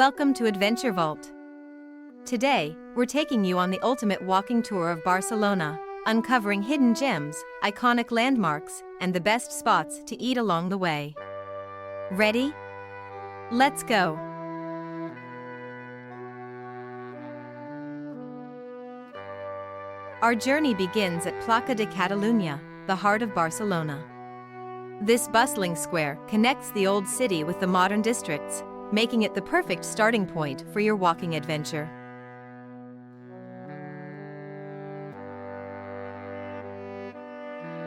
Welcome to Adventure Vault. Today, we're taking you on the ultimate walking tour of Barcelona, uncovering hidden gems, iconic landmarks, and the best spots to eat along the way. Ready? Let's go! Our journey begins at Plaça de Catalunya, the heart of Barcelona. This bustling square connects the old city with the modern districts, making it the perfect starting point for your walking adventure.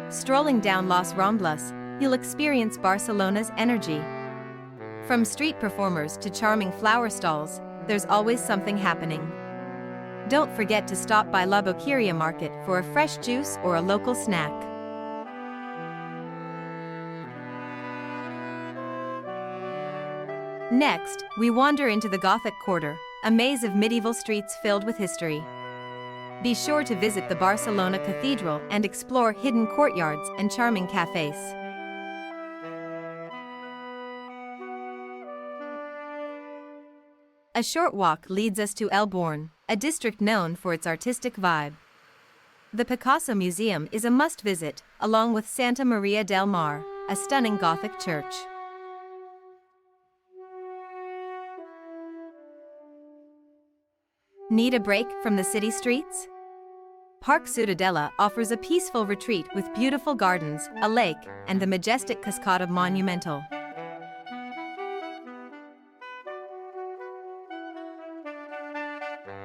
Strolling down Las Ramblas, you'll experience Barcelona's energy. From street performers to charming flower stalls, there's always something happening. Don't forget to stop by La Boqueria Market for a fresh juice or a local snack. Next, we wander into the Gothic Quarter, a maze of medieval streets filled with history. Be sure to visit the Barcelona Cathedral and explore hidden courtyards and charming cafes. A short walk leads us to El Born, a district known for its artistic vibe. The Picasso Museum is a must-visit, along with Santa Maria del Mar, a stunning Gothic church. Need a break from the city streets? Park Ciutadella offers a peaceful retreat with beautiful gardens, a lake, and the majestic Cascada Monumental.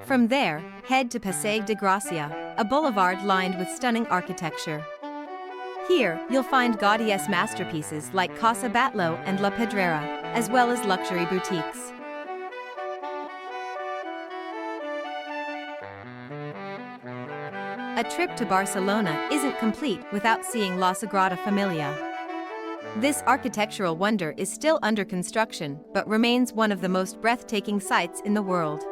From there, head to Passeig de Gràcia, a boulevard lined with stunning architecture. Here, you'll find Gaudi's masterpieces like Casa Batlló and La Pedrera, as well as luxury boutiques. A trip to Barcelona isn't complete without seeing La Sagrada Familia. This architectural wonder is still under construction, but remains one of the most breathtaking sights in the world.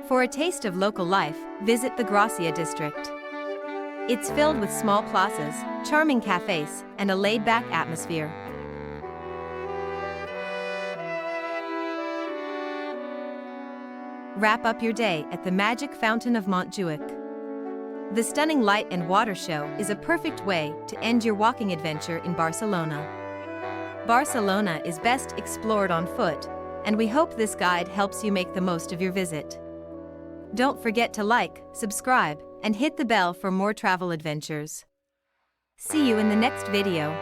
For a taste of local life, visit the Gràcia district. It's filled with small plazas, charming cafes, and a laid-back atmosphere. Wrap up your day at the magic fountain of Montjuic. The stunning light and water show is a perfect way to end your walking adventure in Barcelona. Barcelona is best explored on foot, and we hope this guide helps you make the most of your visit. Don't forget to like, subscribe, and hit the bell for more travel adventures. See you in the next video.